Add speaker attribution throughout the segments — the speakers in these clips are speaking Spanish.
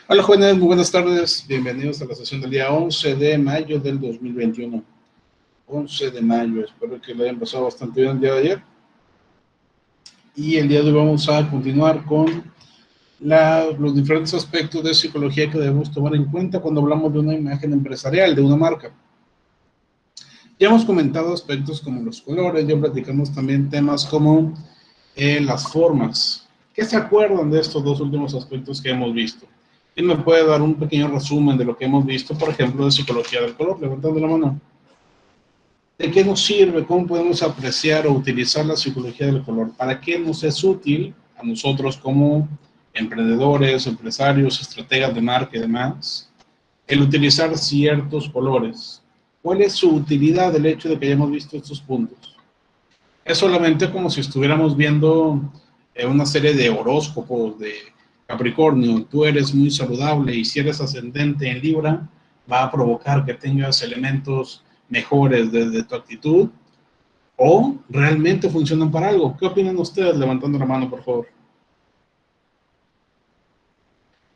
Speaker 1: Hola jóvenes, muy buenas tardes. Bienvenidos a la sesión del día 11 de mayo del 2021. 11 de mayo, espero que lo hayan pasado bastante bien el día de ayer. Y el día de hoy vamos a continuar con los diferentes aspectos de psicología que debemos tomar en cuenta cuando hablamos de una imagen empresarial, de una marca. Ya hemos comentado aspectos como los colores, ya platicamos también temas como las formas. ¿Qué se acuerdan de estos dos últimos aspectos que hemos visto? ¿Quién me puede dar un pequeño resumen de lo que hemos visto, por ejemplo, de psicología del color? Levantando la mano. ¿De qué nos sirve? ¿Cómo podemos apreciar o utilizar la psicología del color? ¿Para qué nos es útil a nosotros como emprendedores, empresarios, estrategas de marca y demás, el utilizar ciertos colores? ¿Cuál es su utilidad del hecho de que hayamos visto estos puntos? Es solamente como si estuviéramos viendo una serie de horóscopos de Capricornio. Tú eres muy saludable y si eres ascendente en Libra, va a provocar que tengas elementos mejores desde tu actitud, o realmente funcionan para algo. ¿Qué opinan ustedes? Levantando la mano, por favor.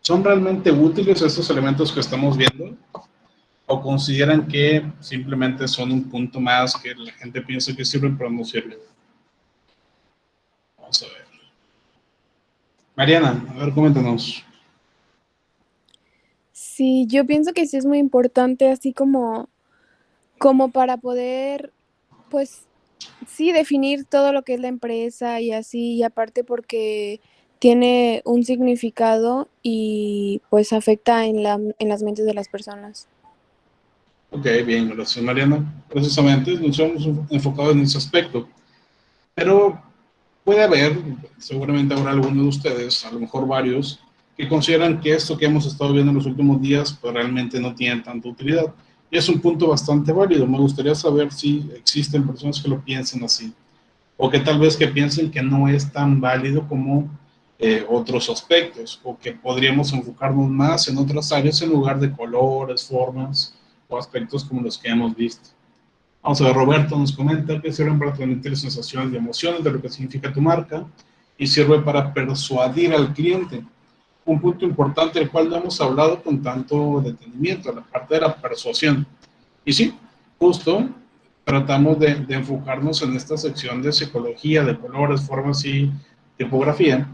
Speaker 1: ¿Son realmente útiles estos elementos que estamos viendo? ¿O consideran que simplemente son un punto más que la gente piensa que sirven, pero no sirven? Vamos a ver. Mariana, a ver, coméntanos.
Speaker 2: Sí, yo pienso que sí es muy importante, así como para poder, pues, sí, definir todo lo que es la empresa y así, y aparte porque tiene un significado y pues afecta en las mentes de las personas.
Speaker 1: Ok, bien, gracias Mariana. Precisamente nos hemos enfocado en ese aspecto, pero puede haber, seguramente habrá algunos de ustedes, a lo mejor varios, que consideran que esto que hemos estado viendo en los últimos días pues realmente no tiene tanta utilidad. Y es un punto bastante válido. Me gustaría saber si existen personas que lo piensen así, o que tal vez que piensen que no es tan válido como otros aspectos, o que podríamos enfocarnos más en otras áreas en lugar de colores, formas o aspectos como los que hemos visto. Vamos a ver, Roberto nos comenta que sirven para transmitir sensaciones y emociones de lo que significa tu marca y sirve para persuadir al cliente. Un punto importante del cual no hemos hablado con tanto detenimiento, la parte de la persuasión. Y sí, justo tratamos de enfocarnos en esta sección de psicología, de colores, formas y tipografía,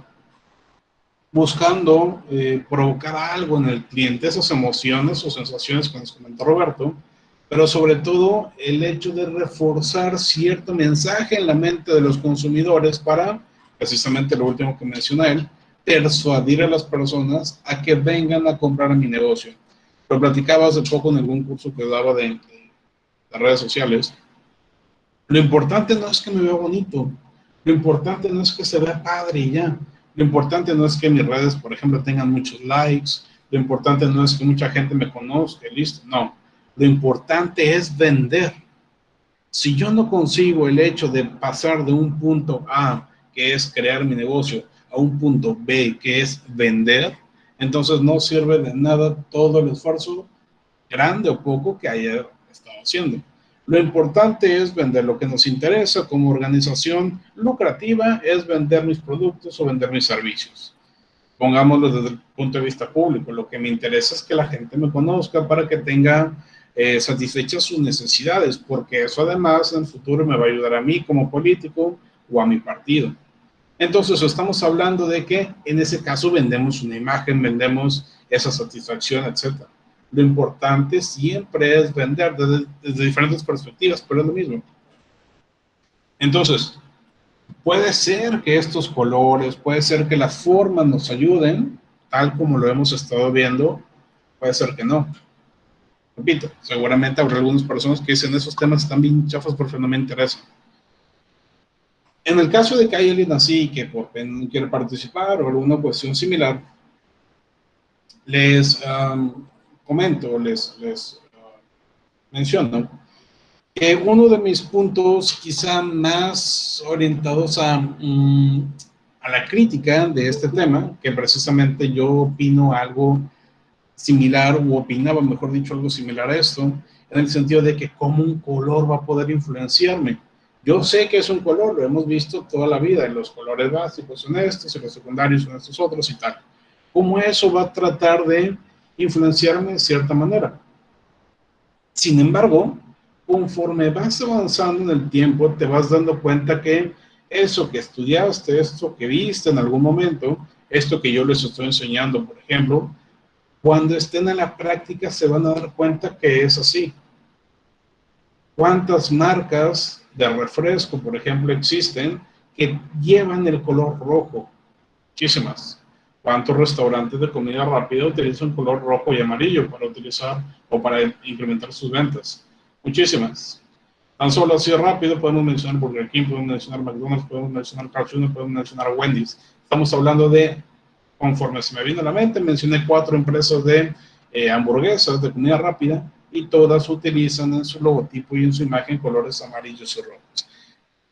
Speaker 1: buscando provocar algo en el cliente, esas emociones o sensaciones que nos comentó Roberto, pero sobre todo el hecho de reforzar cierto mensaje en la mente de los consumidores para, precisamente lo último que menciona él, persuadir a las personas a que vengan a comprar a mi negocio. Lo platicaba hace poco en algún curso que daba de redes sociales. Lo importante no es que me vea bonito, lo importante no es que se vea padre y ya, lo importante no es que mis redes, por ejemplo, tengan muchos likes, lo importante no es que mucha gente me conozca, listo, no, lo importante es vender. Si yo no consigo el hecho de pasar de un punto A, que es crear mi negocio, a un punto B, que es vender, entonces no sirve de nada todo el esfuerzo, grande o poco, que haya estado haciendo. Lo importante es vender. Lo que nos interesa como organización lucrativa es vender mis productos o vender mis servicios. Pongámoslo desde el punto de vista público. Lo que me interesa es que la gente me conozca para que tenga satisfechas sus necesidades, porque eso además en el futuro me va a ayudar a mí como político o a mi partido. Entonces estamos hablando de que en ese caso vendemos una imagen, vendemos esa satisfacción, etcétera. Lo importante siempre es vender desde diferentes perspectivas, pero es lo mismo. Entonces, puede ser que estos colores, puede ser que las formas nos ayuden, tal como lo hemos estado viendo, puede ser que no. Repito, seguramente habrá algunas personas que dicen esos temas están bien chafas porque no me interesa. En el caso de que hay alguien así que no quiere participar o alguna cuestión similar, les comento, les menciono que uno de mis puntos quizá más orientados a la crítica de este tema, que precisamente yo opino algo similar, o opinaba, mejor dicho, algo similar a esto, en el sentido de que cómo un color va a poder influenciarme. Yo sé que es un color, lo hemos visto toda la vida, y los colores básicos son estos, y los secundarios son estos otros y tal. cómo eso va a tratar de influenciarme de cierta manera. Sin embargo, conforme vas avanzando en el tiempo, te vas dando cuenta que eso que estudiaste, esto que viste en algún momento, esto que yo les estoy enseñando, por ejemplo, cuando estén en la práctica se van a dar cuenta que es así. ¿Cuántas marcas de refresco, por ejemplo, existen que llevan el color rojo? Muchísimas. ¿Cuántos restaurantes de comida rápida utilizan color rojo y amarillo para utilizar o para incrementar sus ventas? Muchísimas. Tan solo así rápido podemos mencionar Burger King, podemos mencionar McDonald's, podemos mencionar Carl Jr., podemos mencionar Wendy's. Estamos hablando de, conforme se me vino a la mente, mencioné 4 empresas de hamburguesas de comida rápida y todas utilizan en su logotipo y en su imagen colores amarillos y rojos.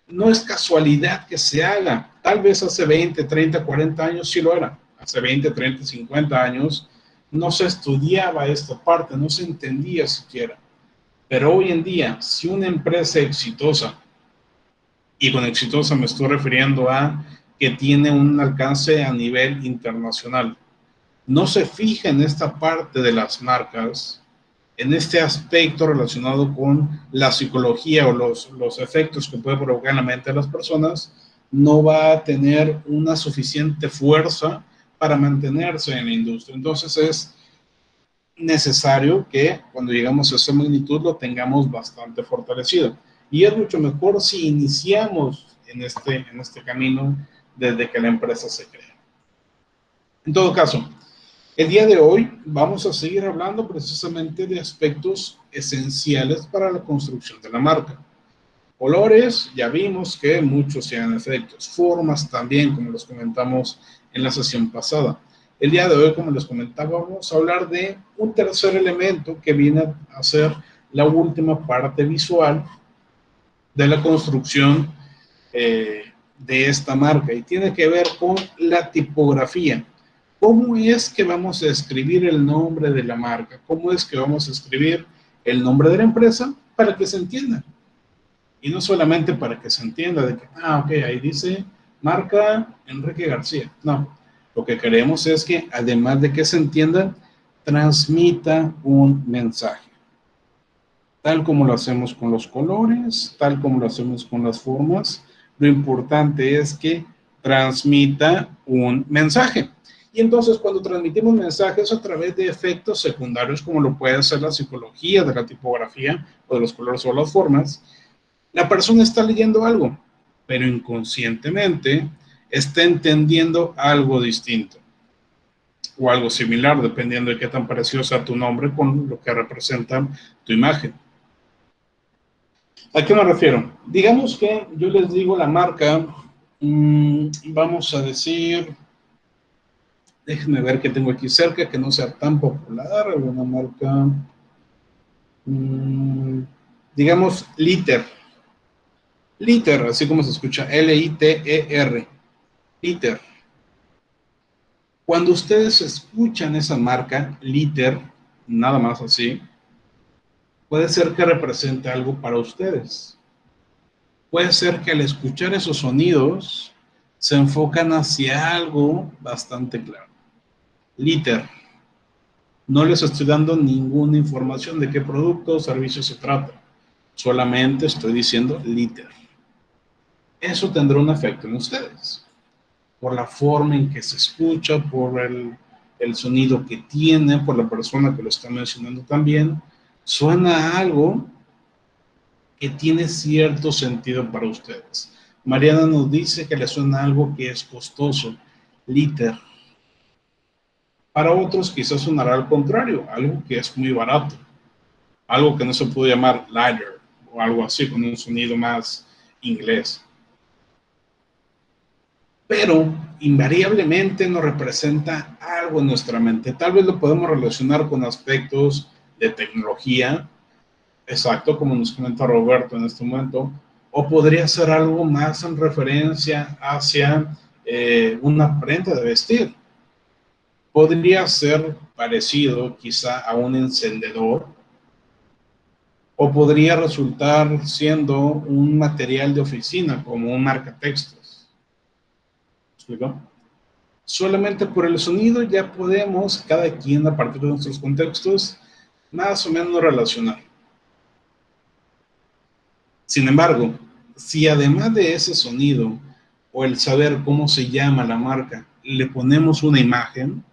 Speaker 1: No es casualidad que se haga. Tal vez hace 20, 30, 40 años sí lo era. Hace 20, 30, 50 años no se estudiaba esta parte, no se entendía siquiera. Pero hoy en día, si una empresa exitosa, y con exitosa me estoy refiriendo a que tiene un alcance a nivel internacional, no se fija en esta parte de las marcas, en este aspecto relacionado con la psicología o los efectos que puede provocar en la mente de las personas, no va a tener una suficiente fuerza para mantenerse en la industria. Entonces es necesario que cuando llegamos a esa magnitud lo tengamos bastante fortalecido. Y es mucho mejor si iniciamos en este camino desde que la empresa se crea. En todo caso, el día de hoy vamos a seguir hablando precisamente de aspectos esenciales para la construcción de la marca. Colores, ya vimos que muchos sean efectos. Formas también, como los comentamos en la sesión pasada. El día de hoy, como les comentaba, vamos a hablar de un tercer elemento que viene a ser la última parte visual de la construcción de esta marca y tiene que ver con la tipografía. ¿Cómo es que vamos a escribir el nombre de la marca? ¿Cómo es que vamos a escribir el nombre de la empresa para que se entienda? Y no solamente para que se entienda de que, ok, ahí dice marca Enrique García. No, lo que queremos es que además de que se entienda, transmita un mensaje. Tal como lo hacemos con los colores, tal como lo hacemos con las formas, lo importante es que transmita un mensaje. Y entonces cuando transmitimos mensajes a través de efectos secundarios, como lo puede hacer la psicología de la tipografía o de los colores o las formas, la persona está leyendo algo, pero inconscientemente está entendiendo algo distinto o algo similar, dependiendo de qué tan parecido sea tu nombre con lo que representa tu imagen. ¿A qué me refiero? Digamos que yo les digo la marca, vamos a decir, déjenme ver qué tengo aquí cerca, que no sea tan popular, alguna marca, digamos, Liter. Liter, así como se escucha, L-I-T-E-R, Liter. Cuando ustedes escuchan esa marca, Liter, nada más así, puede ser que represente algo para ustedes. Puede ser que al escuchar esos sonidos se enfocan hacia algo bastante claro. Liter. No les estoy dando ninguna información de qué producto o servicio se trata. Solamente estoy diciendo Liter. Eso tendrá un efecto en ustedes. Por la forma en que se escucha, por el sonido que tiene, por la persona que lo está mencionando también, suena a algo que tiene cierto sentido para ustedes. Mariana nos dice que le suena algo que es costoso, Liter. Para otros quizás sonará al contrario, algo que es muy barato, algo que no se puede llamar lighter o algo así, con un sonido más inglés. Pero invariablemente nos representa algo en nuestra mente. Tal vez lo podemos relacionar con aspectos de tecnología, exacto, como nos comenta Roberto en este momento, o podría ser algo más en referencia hacia una prenda de vestir. Podría ser parecido quizá a un encendedor, o podría resultar siendo un material de oficina, como un marcatextos. ¿Me explico? Solamente por el sonido ya podemos, cada quien a partir de nuestros contextos, más o menos relacionar. Sin embargo, si además de ese sonido o el saber cómo se llama la marca, le ponemos una imagen,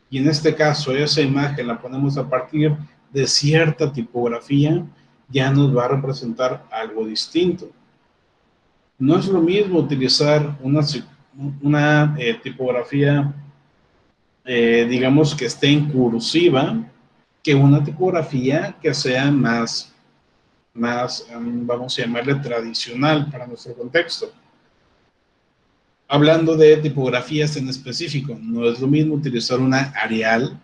Speaker 1: y en este caso esa imagen la ponemos a partir de cierta tipografía, ya nos va a representar algo distinto. No es lo mismo utilizar una tipografía, digamos, que esté en cursiva, que una tipografía que sea más, vamos a llamarle tradicional para nuestro contexto. Hablando de tipografías en específico, no es lo mismo utilizar una Arial,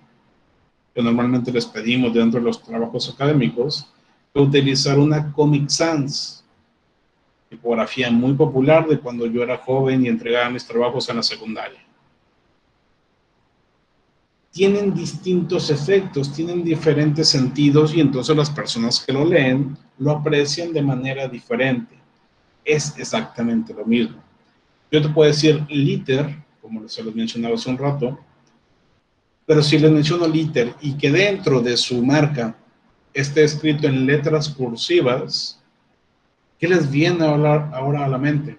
Speaker 1: que normalmente les pedimos dentro de los trabajos académicos, que utilizar una Comic Sans, tipografía muy popular de cuando yo era joven y entregaba mis trabajos en la secundaria. Tienen distintos efectos, tienen diferentes sentidos, y entonces las personas que lo leen lo aprecian de manera diferente. Es exactamente lo mismo. Yo te puedo decir liter, como se los mencionaba hace un rato, pero si les menciono liter y que dentro de su marca esté escrito en letras cursivas, ¿qué les viene a hablar ahora a la mente?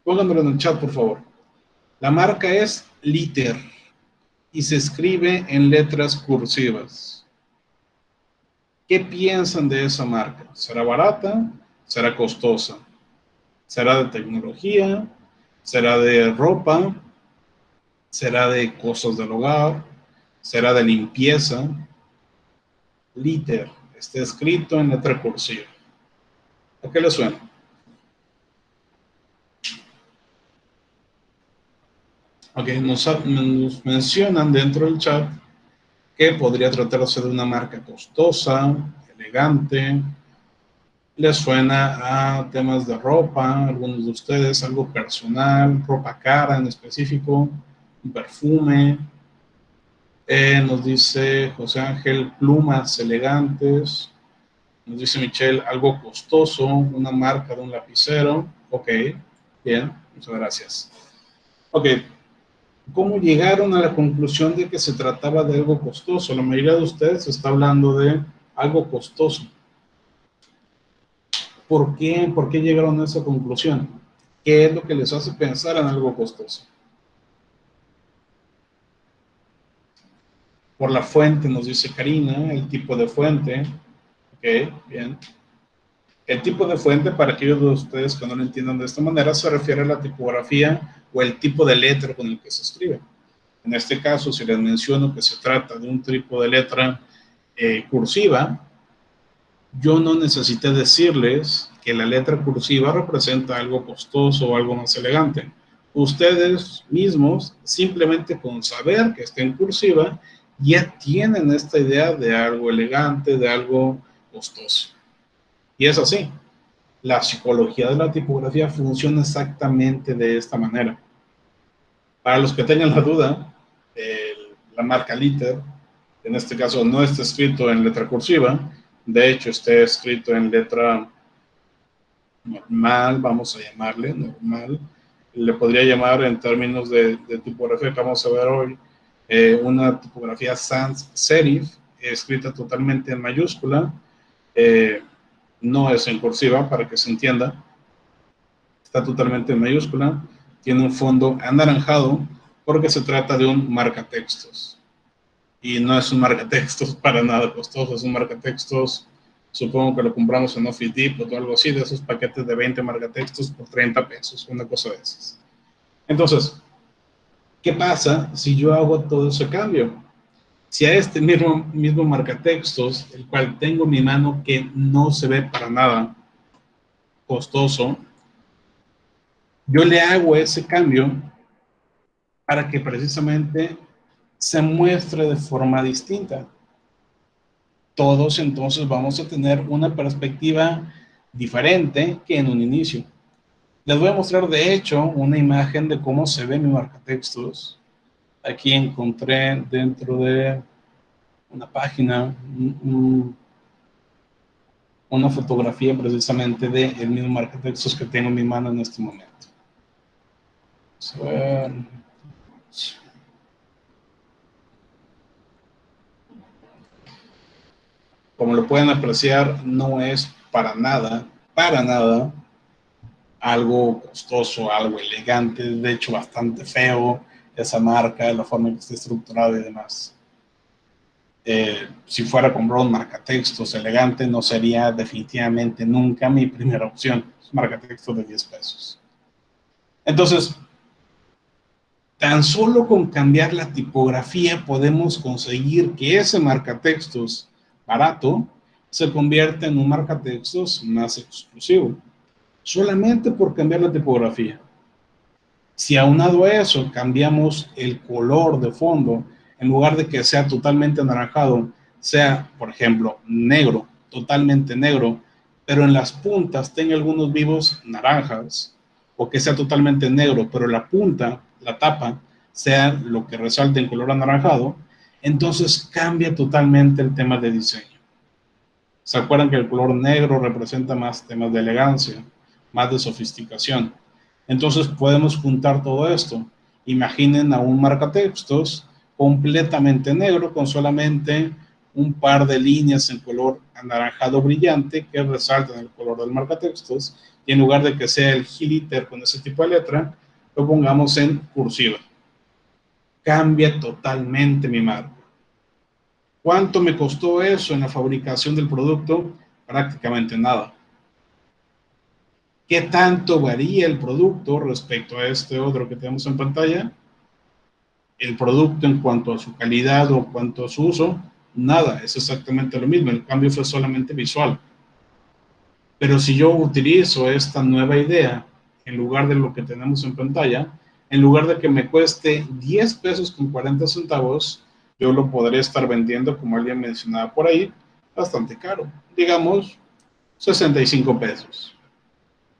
Speaker 1: Pónganmelo en el chat, por favor. La marca es liter y se escribe en letras cursivas. ¿Qué piensan de esa marca? ¿Será barata? ¿Será costosa? ¿Será de tecnología? ¿Será de ropa? ¿Será de cosas del hogar? ¿Será de limpieza? Liter, está escrito en letra cursiva. ¿A qué le suena? Ok, nos mencionan dentro del chat que podría tratarse de una marca costosa, elegante. ¿Les suena a temas de ropa, algunos de ustedes, algo personal, ropa cara en específico, un perfume? Nos dice José Ángel, plumas elegantes. Nos dice Michelle, algo costoso, una marca de un lapicero. Ok, bien, muchas gracias. Ok, ¿cómo llegaron a la conclusión de que se trataba de algo costoso? La mayoría de ustedes está hablando de algo costoso. ¿Por qué? ¿Por qué llegaron a esa conclusión? ¿Qué es lo que les hace pensar en algo costoso? Por la fuente, nos dice Karina, el tipo de fuente. Ok, bien. El tipo de fuente, para aquellos de ustedes que no lo entiendan de esta manera, se refiere a la tipografía o el tipo de letra con el que se escribe. En este caso, si les menciono que se trata de un tipo de letra cursiva, yo no necesité decirles que la letra cursiva representa algo costoso o algo más elegante. Ustedes mismos, simplemente con saber que está en cursiva, ya tienen esta idea de algo elegante, de algo costoso. Y es así. La psicología de la tipografía funciona exactamente de esta manera. Para los que tengan la duda, la marca Liter, en este caso no está escrito en letra cursiva, de hecho está escrito en letra normal, vamos a llamarle normal. Le podría llamar en términos de tipografía que vamos a ver hoy, una tipografía sans serif, escrita totalmente en mayúscula, no es en cursiva para que se entienda, está totalmente en mayúscula, tiene un fondo anaranjado porque se trata de un marcatextos. Y no es un marcatextos para nada costoso, es un marcatextos, supongo que lo compramos en Office Depot o algo así, de esos paquetes de 20 marcatextos por 30 pesos, una cosa de esas. Entonces, ¿qué pasa si yo hago todo ese cambio? Si a este mismo marcatextos, el cual tengo en mi mano que no se ve para nada costoso, yo le hago ese cambio para que precisamente se muestre de forma distinta. Todos entonces vamos a tener una perspectiva diferente que en un inicio. Les voy a mostrar de hecho una imagen de cómo se ve mi marcatextos. Aquí encontré dentro de una página una fotografía precisamente del mismo marcatextos que tengo en mi mano en este momento. Vamos a ver. Como lo pueden apreciar, no es para nada algo costoso, algo elegante, de hecho bastante feo esa marca, la forma en que está estructurada y demás. Si fuera a comprar un marcatextos elegante, no sería definitivamente nunca mi primera opción. Es un marcatextos de 10 pesos. Entonces, tan solo con cambiar la tipografía podemos conseguir que ese marcatextos barato se convierta en un marcatextos más exclusivo, solamente por cambiar la tipografía. Si aunado a eso cambiamos el color de fondo, en lugar de que sea totalmente anaranjado, sea, por ejemplo, negro, totalmente negro, pero en las puntas tenga algunos vivos naranjas, o que sea totalmente negro, pero la punta, la tapa, sea lo que resalte en color anaranjado, entonces cambia totalmente el tema de diseño. ¿Se acuerdan que el color negro representa más temas de elegancia, más de sofisticación? Entonces podemos juntar todo esto. Imaginen a un marcatextos completamente negro con solamente un par de líneas en color anaranjado brillante que resaltan el color del marcatextos, y en lugar de que sea el glitter con ese tipo de letra, lo pongamos en cursiva. Cambia totalmente mi marca. ¿Cuánto me costó eso en la fabricación del producto? Prácticamente nada. ¿Qué tanto varía el producto respecto a este otro que tenemos en pantalla? El producto en cuanto a su calidad o en cuanto a su uso, nada, es exactamente lo mismo, el cambio fue solamente visual. Pero si yo utilizo esta nueva idea en lugar de lo que tenemos en pantalla, en lugar de que me cueste 10 pesos con 40 centavos, yo lo podré estar vendiendo, como alguien mencionaba por ahí, bastante caro, digamos 65 pesos.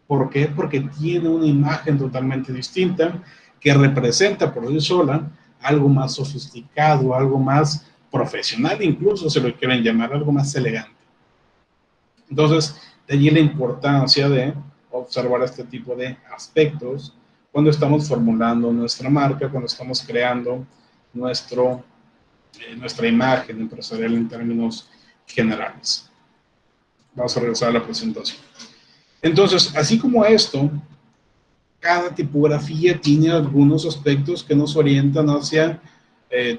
Speaker 1: ¿Por qué? Porque tiene una imagen totalmente distinta que representa por sí sola algo más sofisticado, algo más profesional, incluso se lo quieren llamar, algo más elegante. Entonces, de allí la importancia de observar este tipo de aspectos cuando estamos formulando nuestra marca, cuando estamos creando nuestra imagen empresarial en términos generales. Vamos a regresar a la presentación. Entonces, así como esto, cada tipografía tiene algunos aspectos que nos orientan hacia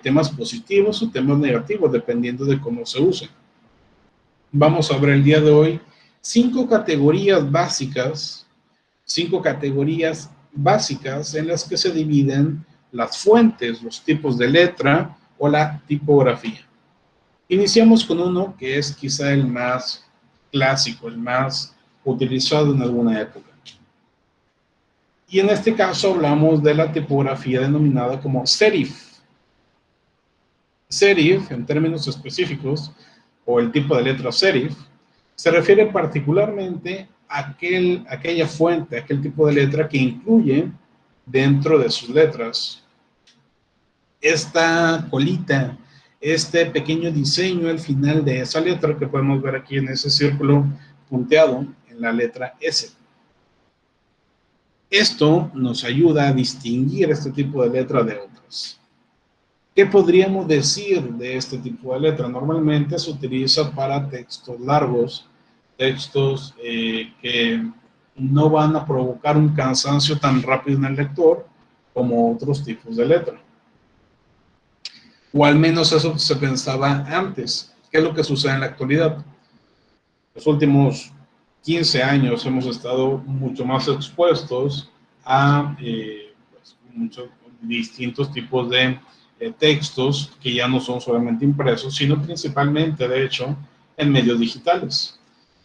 Speaker 1: temas positivos o temas negativos, dependiendo de cómo se use. Vamos a ver el día de hoy 5 categorías básicas en las que se dividen las fuentes, los tipos de letra o la tipografía. Iniciamos con uno que es quizá el más clásico, el más utilizado en alguna época. Y en este caso hablamos de la tipografía denominada como serif. Serif, en términos específicos, o el tipo de letra serif, se refiere particularmente a aquella fuente, aquel tipo de letra que incluye dentro de sus letras esta colita, este pequeño diseño al final de esa letra que podemos ver aquí en ese círculo punteado en la letra S. Esto nos ayuda a distinguir este tipo de letra de otras. ¿Qué podríamos decir de este tipo de letra? Normalmente se utiliza para textos largos, textos que no van a provocar un cansancio tan rápido en el lector como otros tipos de letra. O al menos eso se pensaba antes. ¿Qué es lo que sucede en la actualidad? Los últimos 15 años hemos estado mucho más expuestos a muchos distintos tipos de textos que ya no son solamente impresos, sino principalmente, de hecho, en medios digitales.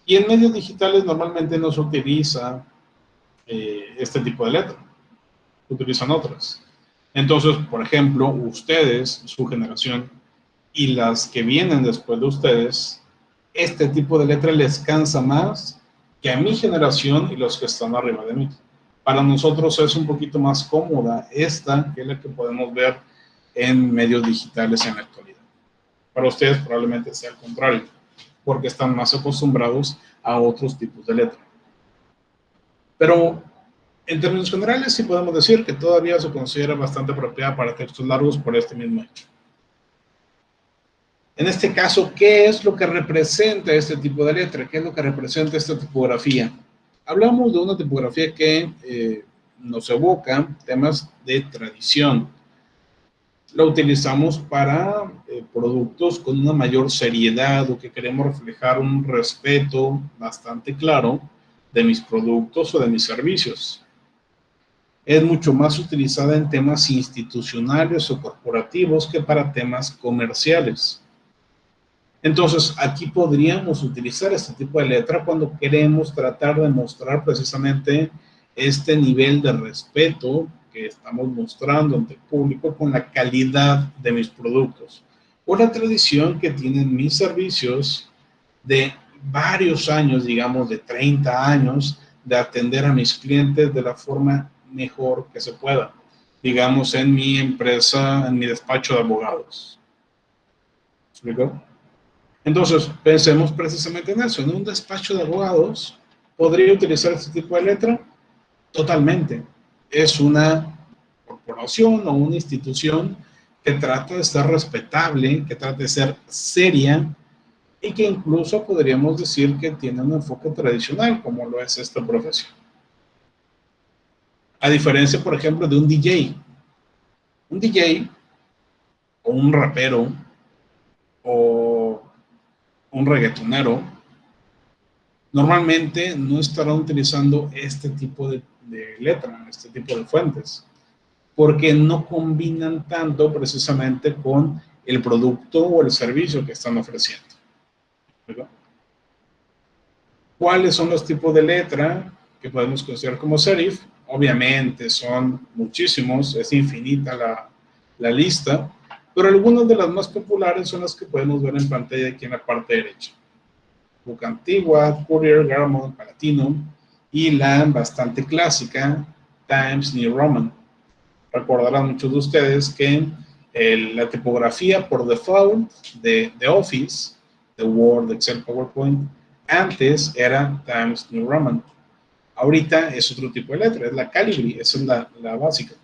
Speaker 1: Y en medios digitales normalmente no se utiliza este tipo de letra, se utilizan otras. Entonces, por ejemplo, ustedes, su generación, y las que vienen después de ustedes, este tipo de letra les cansa más que a mi generación y los que están arriba de mí. Para nosotros es un poquito más cómoda esta que la que podemos ver en medios digitales en la actualidad. Para ustedes probablemente sea al contrario, porque están más acostumbrados a otros tipos de letra. Pero En términos generales, sí podemos decir que todavía se considera bastante apropiada para textos largos por este mismo hecho. En este caso, ¿qué es lo que representa este tipo de letra? ¿Qué es lo que representa esta tipografía? Hablamos de una tipografía que nos evoca temas de tradición. La utilizamos para productos con una mayor seriedad o que queremos reflejar un respeto bastante claro de mis productos o de mis servicios. Es mucho más utilizada en temas institucionales o corporativos que para temas comerciales. Entonces, aquí podríamos utilizar este tipo de letra cuando queremos tratar de mostrar precisamente este nivel de respeto que estamos mostrando ante el público con la calidad de mis productos o la tradición que tienen mis servicios de varios años, digamos de 30 años, de atender a mis clientes de la forma mejor que se pueda, digamos en mi empresa, en mi despacho de abogados. ¿Me explico? Entonces, pensemos precisamente en eso. En un despacho de abogados, ¿podría utilizar este tipo de letra? Totalmente. Es una corporación o una institución que trata de ser respetable, que trata de ser seria y que incluso podríamos decir que tiene un enfoque tradicional, como lo es esta profesión. A diferencia, por ejemplo, de un DJ. Un DJ o un rapero o un reggaetonero normalmente no estarán utilizando este tipo de letra, este tipo de fuentes, porque no combinan tanto precisamente con el producto o el servicio que están ofreciendo. ¿Verdad? ¿Cuáles son los tipos de letra que podemos considerar como serif? Obviamente son muchísimos, es infinita la lista, pero algunas de las más populares son las que podemos ver en pantalla aquí en la parte derecha. Book Antigua, Courier, Garamond, Palatino y la bastante clásica Times New Roman. Recordarán muchos de ustedes que la tipografía por default de Office, de Word, Excel, PowerPoint, antes era Times New Roman. Ahorita es otro tipo de letra, es la Calibri, esa es la básica.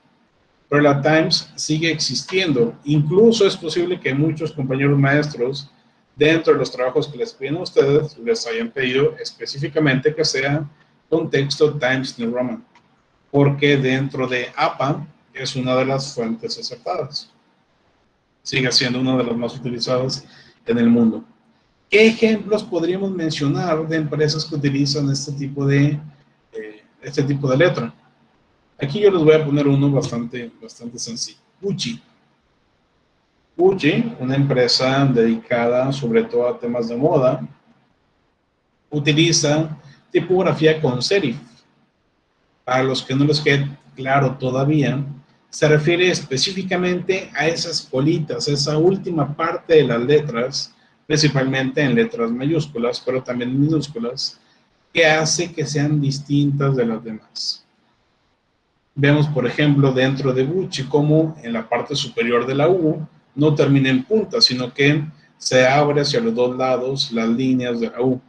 Speaker 1: Pero la Times sigue existiendo. Incluso es posible que muchos compañeros maestros dentro de los trabajos que les piden a ustedes, les hayan pedido específicamente que sea con texto Times New Roman, porque dentro de APA es una de las fuentes aceptadas. Sigue siendo una de las más utilizadas en el mundo. ¿Qué ejemplos podríamos mencionar de empresas que utilizan este tipo de letra? Aquí yo les voy a poner uno bastante sencillo. Gucci. Gucci, una empresa dedicada sobre todo a temas de moda, utiliza tipografía con serif. Para los que no les quede claro todavía, se refiere específicamente a esas colitas, esa última parte de las letras, principalmente en letras mayúsculas, pero también en minúsculas, que hace que sean distintas de las demás. Vemos, por ejemplo, dentro de Gucci, como en la parte superior de la U no termina en punta, sino que se abre hacia los dos lados las líneas de la U.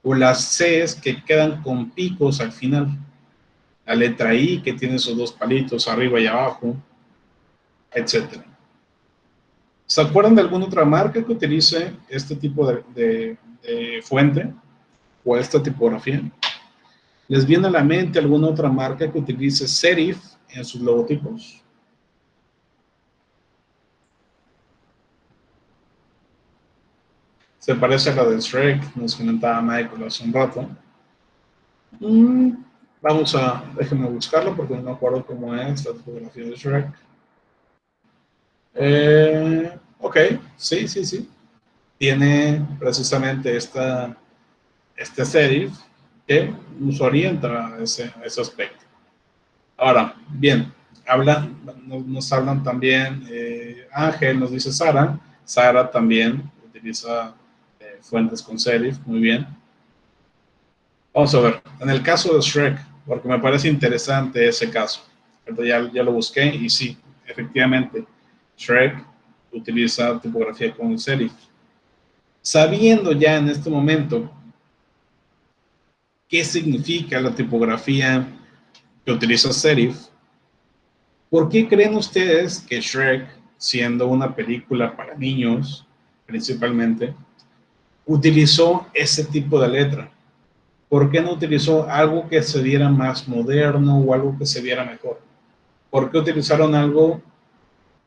Speaker 1: O las Cs que quedan con picos al final. La letra I que tiene esos dos palitos arriba y abajo, etc. ¿Se acuerdan de alguna otra marca que utilice este tipo de fuente o esta tipografía? ¿Les viene a la mente alguna otra marca que utilice serif en sus logotipos? Se parece a la de Shrek, nos comentaba Michael hace un rato. Déjenme buscarlo porque no me acuerdo cómo es la tipografía de Shrek. Ok, sí. Tiene precisamente este serif que nos orienta a ese aspecto. Ahora, bien, nos hablan también, Ángel nos dice Sara también utiliza fuentes con serif, muy bien. Vamos a ver, en el caso de Shrek, porque me parece interesante ese caso, ya lo busqué y sí, efectivamente, Shrek utiliza tipografía con serif. Sabiendo ya en este momento qué significa la tipografía que utiliza serif. ¿Por qué creen ustedes que Shrek, siendo una película para niños principalmente, utilizó ese tipo de letra? ¿Por qué no utilizó algo que se viera más moderno o algo que se viera mejor? ¿Por qué utilizaron algo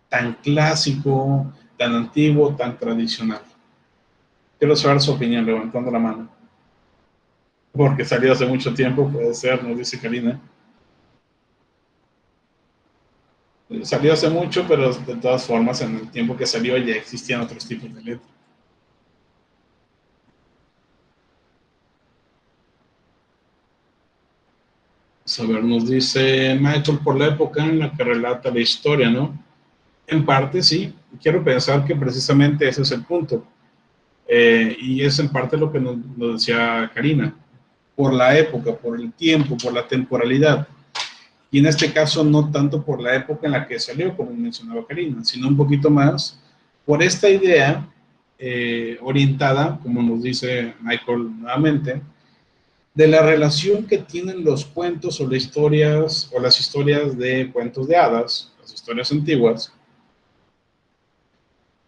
Speaker 1: tan clásico, tan antiguo, tan tradicional? Quiero saber su opinión, levantando la mano. Porque salió hace mucho tiempo, puede ser, nos dice Karina. Salió hace mucho, pero de todas formas, en el tiempo que salió ya existían otros tipos de letras. A ver, nos dice Michael, por la época en la que relata la historia, ¿no? En parte sí, quiero pensar que precisamente ese es el punto. Y es en parte lo que nos decía Karina, por la época, por el tiempo, por la temporalidad. Y en este caso no tanto por la época en la que salió, como mencionaba Karina, sino un poquito más por esta idea orientada, como nos dice Michael nuevamente, de la relación que tienen los cuentos o las historias de cuentos de hadas, las historias antiguas,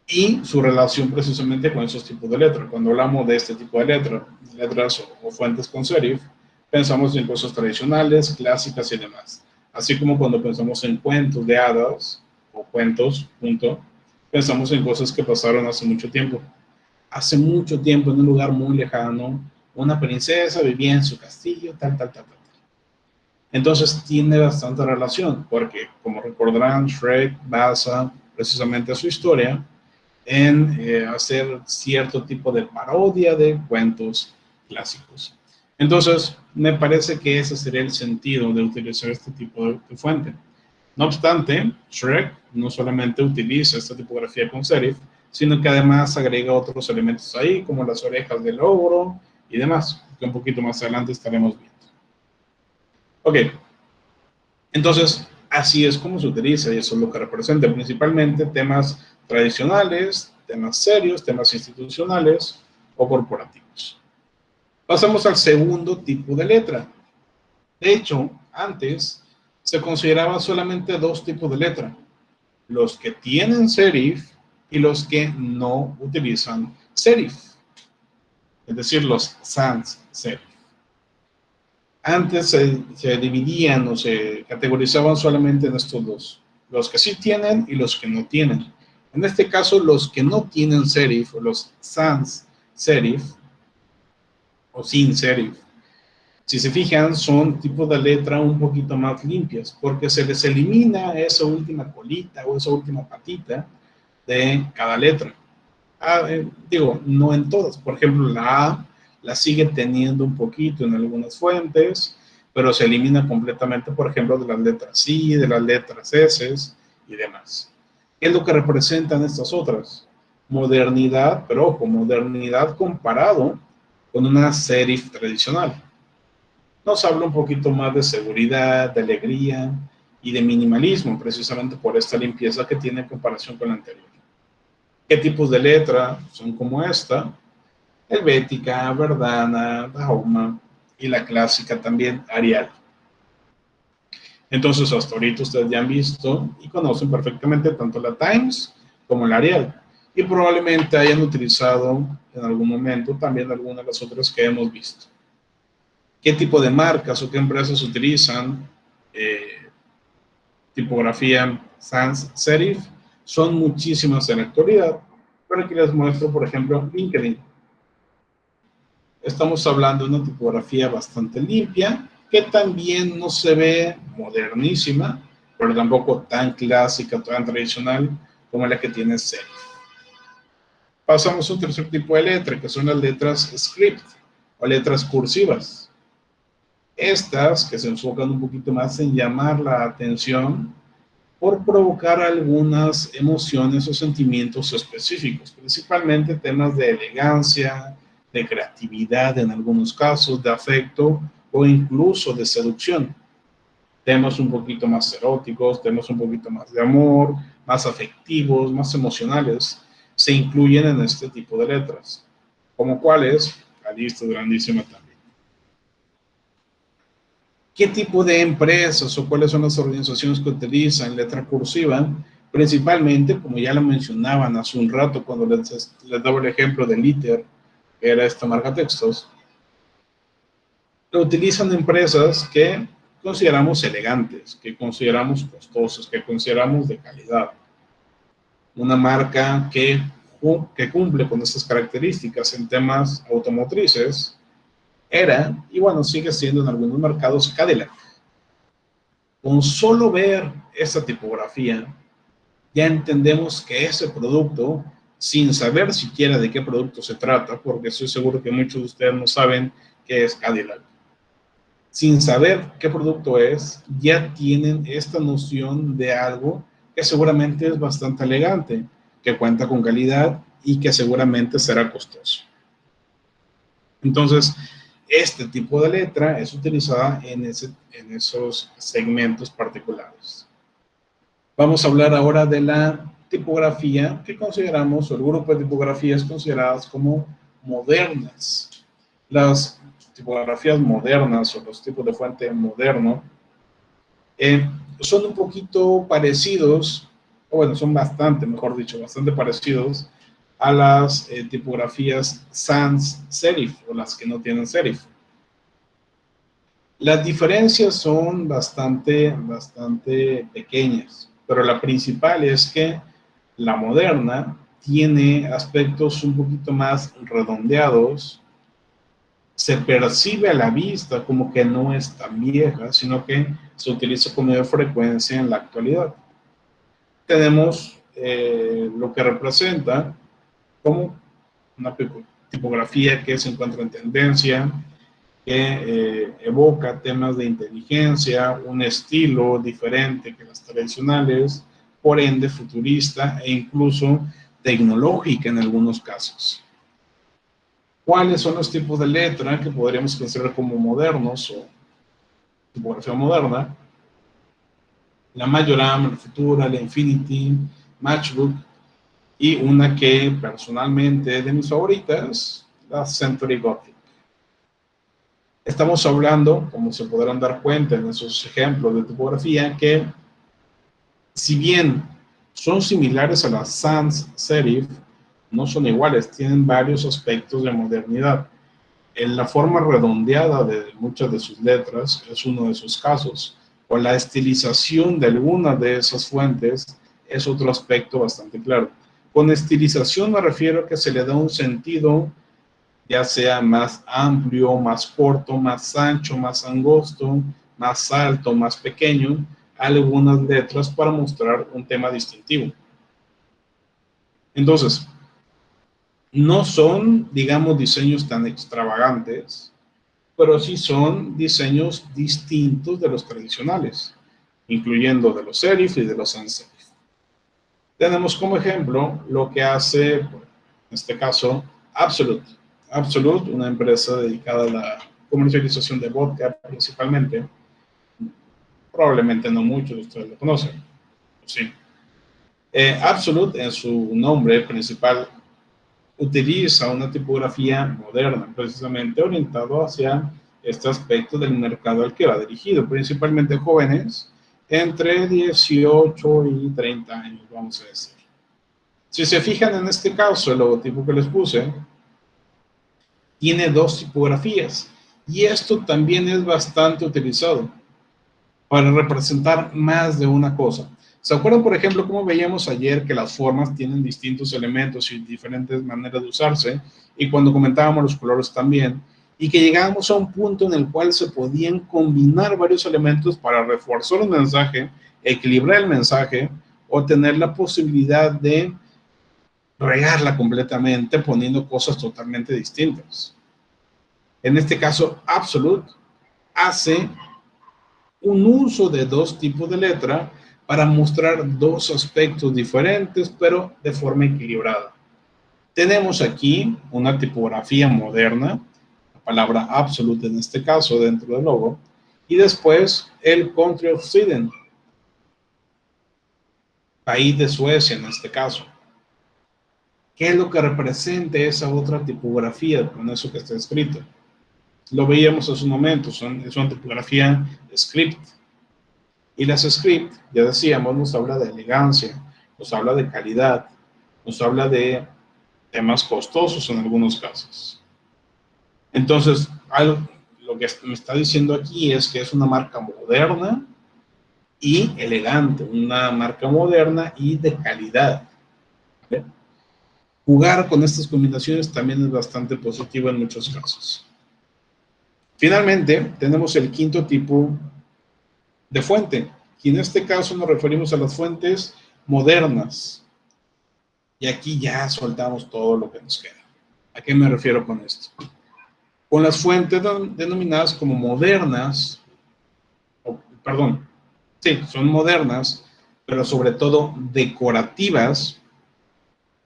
Speaker 1: y su relación precisamente con esos tipos de letras. Cuando hablamos de este tipo de letras o fuentes con serif, pensamos en cosas tradicionales, clásicas y demás. Así como cuando pensamos en cuentos de hadas o cuentos, punto, pensamos en cosas que pasaron hace mucho tiempo. Hace mucho tiempo, en un lugar muy lejano, una princesa vivía en su castillo, tal, tal, tal, tal. Entonces tiene bastante relación, porque como recordarán, Shrek basa precisamente su historia en hacer cierto tipo de parodia de cuentos clásicos. Entonces, me parece que ese sería el sentido de utilizar este tipo de fuente. No obstante, Shrek no solamente utiliza esta tipografía con serif, sino que además agrega otros elementos ahí, como las orejas del ogro y demás, que un poquito más adelante estaremos viendo. Ok, entonces, así es como se utiliza y eso es lo que representa, principalmente temas tradicionales, temas serios, temas institucionales o corporativos. Pasamos al segundo tipo de letra. De hecho, antes se consideraba solamente dos tipos de letra, los que tienen serif y los que no utilizan serif, es decir, los sans serif. Antes se dividían o se categorizaban solamente en estos dos, los que sí tienen y los que no tienen. En este caso, los que no tienen serif o los sans serif o sin serif, si se fijan, son tipos de letra un poquito más limpias porque se les elimina esa última colita o esa última patita de cada letra. Digo, no en todas. Por ejemplo, la A la sigue teniendo un poquito en algunas fuentes, pero se elimina completamente, por ejemplo, de las letras I, de las letras S y demás. ¿Qué es lo que representan estas otras? Modernidad, pero ojo, modernidad comparado con una serif tradicional. Nos habla un poquito más de seguridad, de alegría y de minimalismo, precisamente por esta limpieza que tiene en comparación con la anterior. ¿Qué tipos de letra son como esta? Helvética, Verdana, Dahoma y la clásica también, Arial. Entonces, hasta ahorita ustedes ya han visto y conocen perfectamente tanto la Times como la Arial. Y probablemente hayan utilizado en algún momento también algunas de las otras que hemos visto. ¿Qué tipo de marcas o qué empresas utilizan tipografía sans serif? Son muchísimas en la actualidad, pero aquí les muestro, por ejemplo, LinkedIn. Estamos hablando de una tipografía bastante limpia, que también no se ve modernísima, pero tampoco tan clásica, tan tradicional como la que tiene serif. Pasamos a un tercer tipo de letra, que son las letras script o letras cursivas. Estas que se enfocan un poquito más en llamar la atención por provocar algunas emociones o sentimientos específicos, principalmente temas de elegancia, de creatividad en algunos casos, de afecto o incluso de seducción. Temas un poquito más eróticos, temas un poquito más de amor, más afectivos, más emocionales, se incluyen en este tipo de letras. ¿Como cuáles? La lista es grandísima también. ¿Qué tipo de empresas o cuáles son las organizaciones que utilizan letra cursiva? Principalmente, como ya lo mencionaban hace un rato cuando les daba el ejemplo de Liter, que era esta marca textos, lo utilizan empresas que consideramos elegantes, que consideramos costosas, que consideramos de calidad. Una marca que cumple con estas características en temas automotrices era, y bueno, sigue siendo en algunos mercados, Cadillac. Con solo ver esta tipografía, ya entendemos que ese producto, sin saber siquiera de qué producto se trata, porque estoy seguro que muchos de ustedes no saben qué es Cadillac, sin saber qué producto es, ya tienen esta noción de algo que seguramente es bastante elegante, que cuenta con calidad y que seguramente será costoso. Entonces, este tipo de letra es utilizada en esos segmentos particulares. Vamos a hablar ahora de la tipografía que consideramos, o el grupo de tipografías consideradas como modernas. Las tipografías modernas o los tipos de fuente moderno son un poquito parecidos, o bueno, son bastante, mejor dicho, bastante parecidos a las tipografías sans serif o las que no tienen serif. Las diferencias son bastante pequeñas, pero la principal es que la moderna tiene aspectos un poquito más redondeados, se percibe a la vista como que no es tan vieja, sino que se utiliza con mayor frecuencia en la actualidad. Tenemos lo que representa como una tipografía que se encuentra en tendencia, que evoca temas de inteligencia, un estilo diferente que las tradicionales, por ende futurista e incluso tecnológica en algunos casos. ¿Cuáles son los tipos de letra que podríamos considerar como modernos o tipografía moderna? La Majoram, la Futura, la Infinity, Matchbook y una que personalmente es de mis favoritas, la Century Gothic. Estamos hablando, como se podrán dar cuenta en esos ejemplos de tipografía, que si bien son similares a las sans serif, no son iguales, tienen varios aspectos de modernidad. En la forma redondeada de muchas de sus letras es uno de esos casos, o la estilización de alguna de esas fuentes es otro aspecto bastante claro. Con estilización me refiero a que se le da un sentido ya sea más amplio, más corto, más ancho, más angosto, más alto, más pequeño, algunas letras para mostrar un tema distintivo. Entonces, no son, digamos, diseños tan extravagantes, pero sí son diseños distintos de los tradicionales, incluyendo de los serif y de los sans serif. Tenemos como ejemplo lo que hace, en este caso, Absolute. Absolute, una empresa dedicada a la comercialización de vodka principalmente. Probablemente no muchos de ustedes lo conocen. Sí. Absolute, en su nombre principal, utiliza una tipografía moderna, precisamente orientado hacia este aspecto del mercado al que va dirigido, principalmente jóvenes entre 18 y 30 años, vamos a decir. Si se fijan en este caso, el logotipo que les puse, tiene dos tipografías y esto también es bastante utilizado para representar más de una cosa. ¿Se acuerdan, por ejemplo, cómo veíamos ayer que las formas tienen distintos elementos y diferentes maneras de usarse? Y cuando comentábamos los colores también, y que llegábamos a un punto en el cual se podían combinar varios elementos para reforzar un mensaje, equilibrar el mensaje o tener la posibilidad de regarla completamente poniendo cosas totalmente distintas. En este caso, Absolute hace un uso de dos tipos de letra para mostrar dos aspectos diferentes, pero de forma equilibrada. Tenemos aquí una tipografía moderna, la palabra Absolute en este caso dentro del logo, y después el Country of Sweden, país de Suecia en este caso. ¿Qué es lo que representa esa otra tipografía con eso que está escrito? Lo veíamos hace un momento, es una tipografía script. Y las script, ya decíamos, nos habla de elegancia, nos habla de calidad, nos habla de temas costosos en algunos casos. Entonces, lo que me está diciendo aquí es que es una marca moderna y elegante, una marca moderna y de calidad. ¿Vale? Jugar con estas combinaciones también es bastante positivo en muchos casos. Finalmente, tenemos el quinto tipo de fuente, y en este caso nos referimos a las fuentes modernas. Y aquí ya soltamos todo lo que nos queda. ¿A qué me refiero con esto? Con las fuentes denominadas como modernas, perdón, sí, son modernas, pero sobre todo decorativas,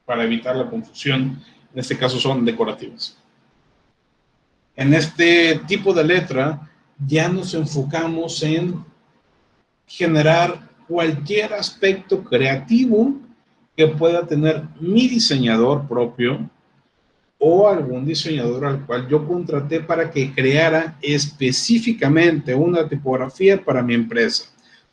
Speaker 1: para evitar la confusión, en este caso son decorativas. En este tipo de letra ya nos enfocamos en generar cualquier aspecto creativo que pueda tener mi diseñador propio o algún diseñador al cual yo contraté para que creara específicamente una tipografía para mi empresa.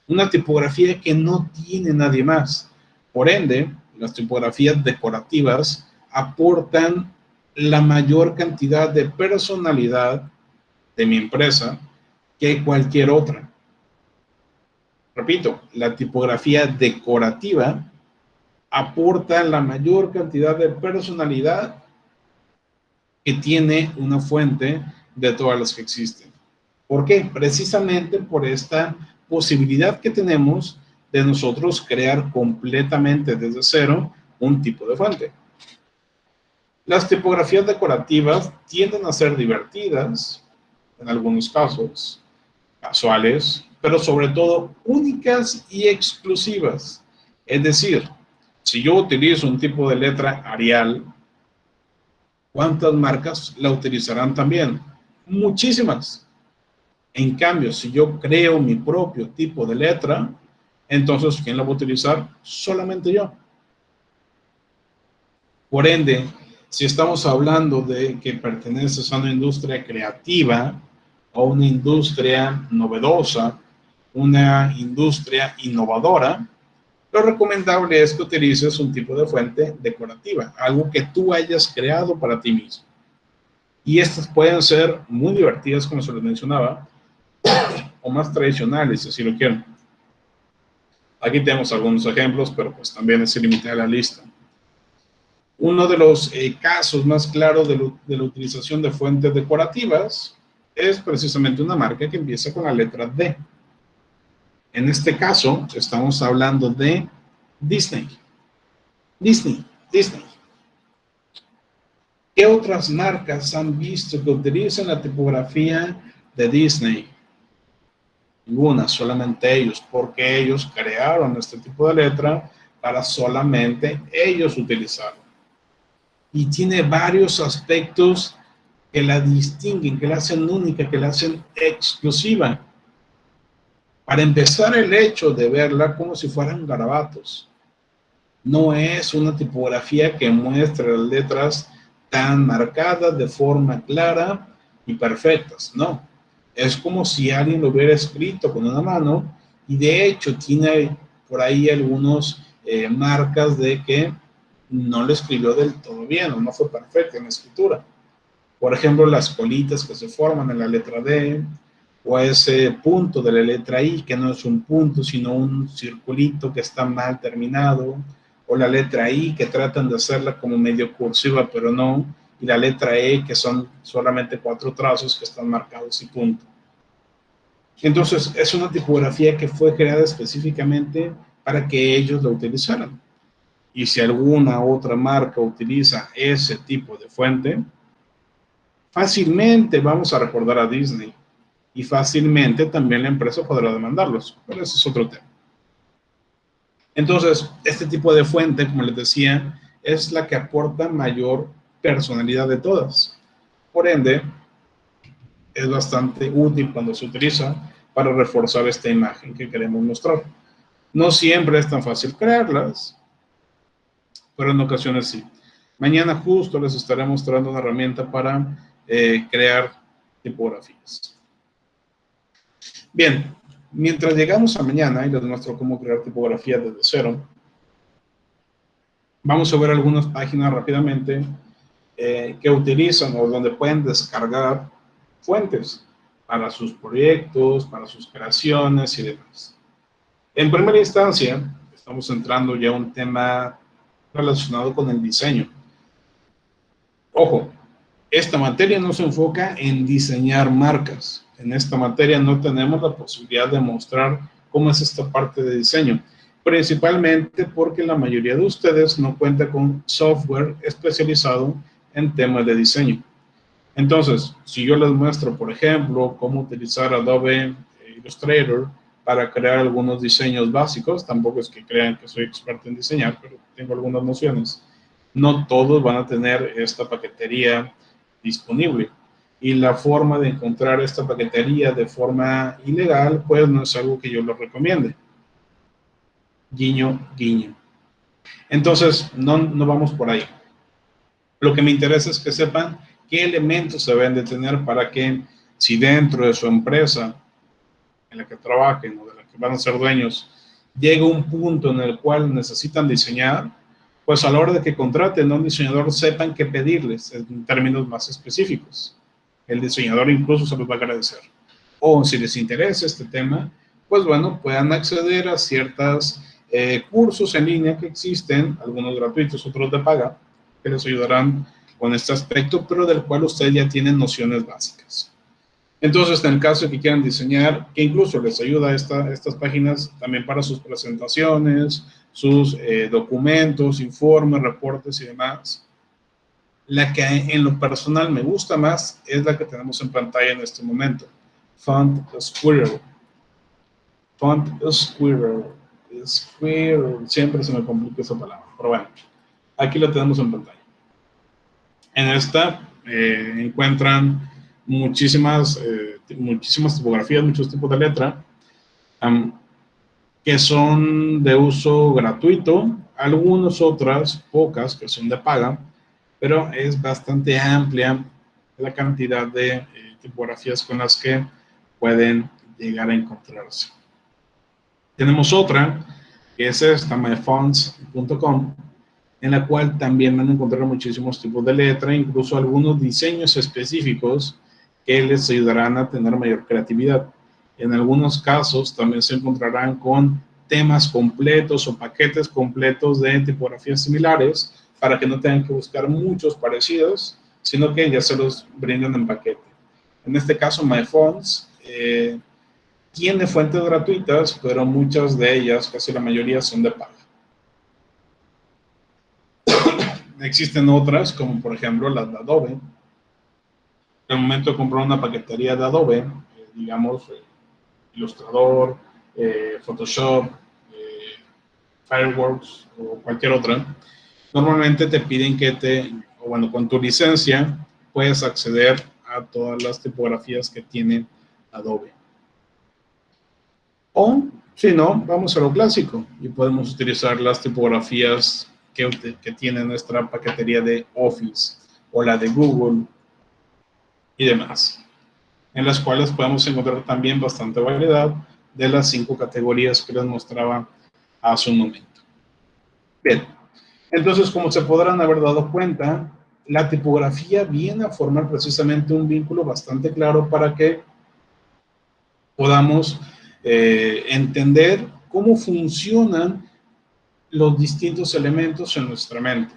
Speaker 1: Una tipografía que no tiene nadie más. Por ende, las tipografías decorativas aportan la mayor cantidad de personalidad de mi empresa que cualquier otra. Repito, la tipografía decorativa aporta la mayor cantidad de personalidad que tiene una fuente de todas las que existen. ¿Por qué? Precisamente por esta posibilidad que tenemos de nosotros crear completamente desde cero un tipo de fuente. Las tipografías decorativas tienden a ser divertidas, en algunos casos, casuales, pero sobre todo únicas y exclusivas. Es decir, si yo utilizo un tipo de letra Arial, ¿cuántas marcas la utilizarán también? Muchísimas. En cambio, si yo creo mi propio tipo de letra, entonces, ¿quién la va a utilizar? Solamente yo. Por ende, si estamos hablando de que perteneces a una industria creativa o una industria novedosa, una industria innovadora, lo recomendable es que utilices un tipo de fuente decorativa, algo que tú hayas creado para ti mismo. Y estas pueden ser muy divertidas, como se les mencionaba, o más tradicionales, si así lo quieren. Aquí tenemos algunos ejemplos, pero pues también es ilimitada la lista. Uno de los casos más claros de la utilización de fuentes decorativas es precisamente una marca que empieza con la letra D. En este caso, estamos hablando de Disney. Disney. ¿Qué otras marcas han visto que utilizan la tipografía de Disney? Ninguna, solamente ellos, porque ellos crearon este tipo de letra para solamente ellos utilizarlo. Y tiene varios aspectos que la distinguen, que la hacen única, que la hacen exclusiva. Para empezar, el hecho de verla como si fueran garabatos. No es una tipografía que muestre las letras tan marcadas de forma clara y perfectas, no. Es como si alguien lo hubiera escrito con una mano y de hecho tiene por ahí algunas marcas de que no lo escribió del todo bien o no fue perfecta en la escritura. Por ejemplo, las colitas que se forman en la letra D o ese punto de la letra I que no es un punto sino un circulito que está mal terminado, o la letra I que tratan de hacerla como medio cursiva pero no, y la letra E que son solamente 4 trazos que están marcados y punto. Entonces es una tipografía que fue creada específicamente para que ellos la utilizaran. Y si alguna otra marca utiliza ese tipo de fuente, fácilmente vamos a recordar a Disney y fácilmente también la empresa podrá demandarlos, pero ese es otro tema. Entonces, este tipo de fuente, como les decía, es la que aporta mayor personalidad de todas. Por ende, es bastante útil cuando se utiliza para reforzar esta imagen que queremos mostrar. No siempre es tan fácil crearlas, pero en ocasiones sí. Mañana justo les estaré mostrando una herramienta para crear tipografías. Bien, mientras llegamos a mañana y les muestro cómo crear tipografías desde cero, vamos a ver algunas páginas rápidamente que utilizan o donde pueden descargar fuentes para sus proyectos, para sus creaciones y demás. En primera instancia, estamos entrando ya a un tema relacionado con el diseño. Ojo, esta materia no se enfoca en diseñar marcas. En esta materia no tenemos la posibilidad de mostrar cómo es esta parte de diseño, principalmente porque la mayoría de ustedes no cuenta con software especializado en temas de diseño. Entonces, si yo les muestro, por ejemplo, cómo utilizar Adobe Illustrator para crear algunos diseños básicos, tampoco es que crean que soy experto en diseñar, pero tengo algunas nociones, no todos van a tener esta paquetería disponible. Y la forma de encontrar esta paquetería de forma ilegal, pues no es algo que yo les recomiende. Guiño, guiño. Entonces, no vamos por ahí. Lo que me interesa es que sepan qué elementos se deben de tener para que, si dentro de su empresa en la que trabajen o de la que van a ser dueños, llega un punto en el cual necesitan diseñar, pues a la hora de que contraten a un diseñador sepan qué pedirles en términos más específicos. El diseñador incluso se los va a agradecer. O si les interesa este tema, pues bueno, puedan acceder a ciertos cursos en línea que existen, algunos gratuitos, otros de paga, que les ayudarán con este aspecto, pero del cual ustedes ya tienen nociones básicas. Entonces, en el caso de que quieran diseñar, que incluso les ayuda estas páginas también para sus presentaciones, sus documentos, informes, reportes y demás. La que en lo personal me gusta más es la que tenemos en pantalla en este momento. Font Squirrel. Font Squirrel. Squirrel. Siempre se me complica esa palabra. Pero bueno, aquí lo tenemos en pantalla. En esta encuentran muchísimas tipografías, muchos tipos de letra que son de uso gratuito, algunas otras, pocas, que son de paga, pero es bastante amplia la cantidad de tipografías con las que pueden llegar a encontrarse. Tenemos otra, que es esta, myfonts.com, en la cual también van a encontrar muchísimos tipos de letra, incluso algunos diseños específicos que les ayudarán a tener mayor creatividad. En algunos casos también se encontrarán con temas completos o paquetes completos de tipografías similares para que no tengan que buscar muchos parecidos, sino que ya se los brindan en paquete. En este caso, MyFonts tiene fuentes gratuitas, pero muchas de ellas, casi la mayoría, son de paga. Existen otras, como por ejemplo las de Adobe. En el momento de comprar una paquetería de Adobe, digamos Illustrator, Photoshop, Fireworks o cualquier otra, normalmente te piden que con tu licencia puedes acceder a todas las tipografías que tiene Adobe. O, si no, vamos a lo clásico y podemos utilizar las tipografías que tiene nuestra paquetería de Office o la de Google y demás, en las cuales podemos encontrar también bastante variedad de las 5 categorías que les mostraba hace un momento. Bien, entonces, como se podrán haber dado cuenta, la tipografía viene a formar precisamente un vínculo bastante claro para que podamos entender cómo funcionan los distintos elementos en nuestra mente.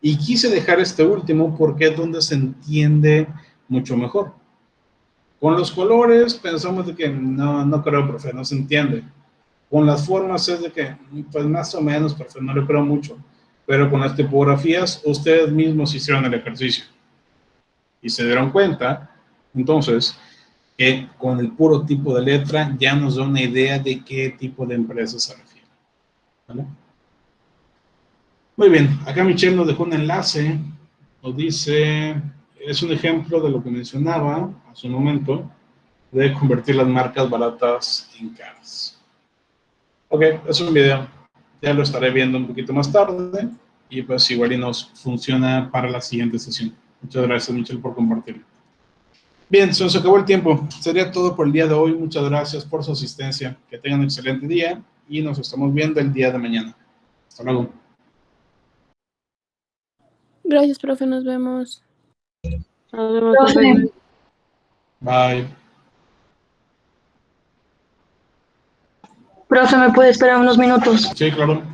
Speaker 1: Y quise dejar este último porque es donde se entiende mucho mejor. Con los colores pensamos de que no creo, profe, no se entiende. Con las formas es de que, pues más o menos, profe, no le creo mucho. Pero con las tipografías, ustedes mismos hicieron el ejercicio. Y se dieron cuenta, entonces, que con el puro tipo de letra ya nos da una idea de qué tipo de empresa se refiere. ¿Vale? Muy bien, acá Michelle nos dejó un enlace, nos dice, es un ejemplo de lo que mencionaba hace un momento, de convertir las marcas baratas en caras. Ok, es un video, ya lo estaré viendo un poquito más tarde, y pues igual y nos funciona para la siguiente sesión. Muchas gracias, Michelle, por compartirlo. Bien, se nos acabó el tiempo. Sería todo por el día de hoy. Muchas gracias por su asistencia. Que tengan un excelente día y nos estamos viendo el día de mañana. Hasta luego.
Speaker 2: Gracias, profe, nos vemos.
Speaker 3: Nos vemos, profe.
Speaker 1: Bye.
Speaker 3: Profe, ¿me puede esperar unos minutos?
Speaker 1: Sí, claro.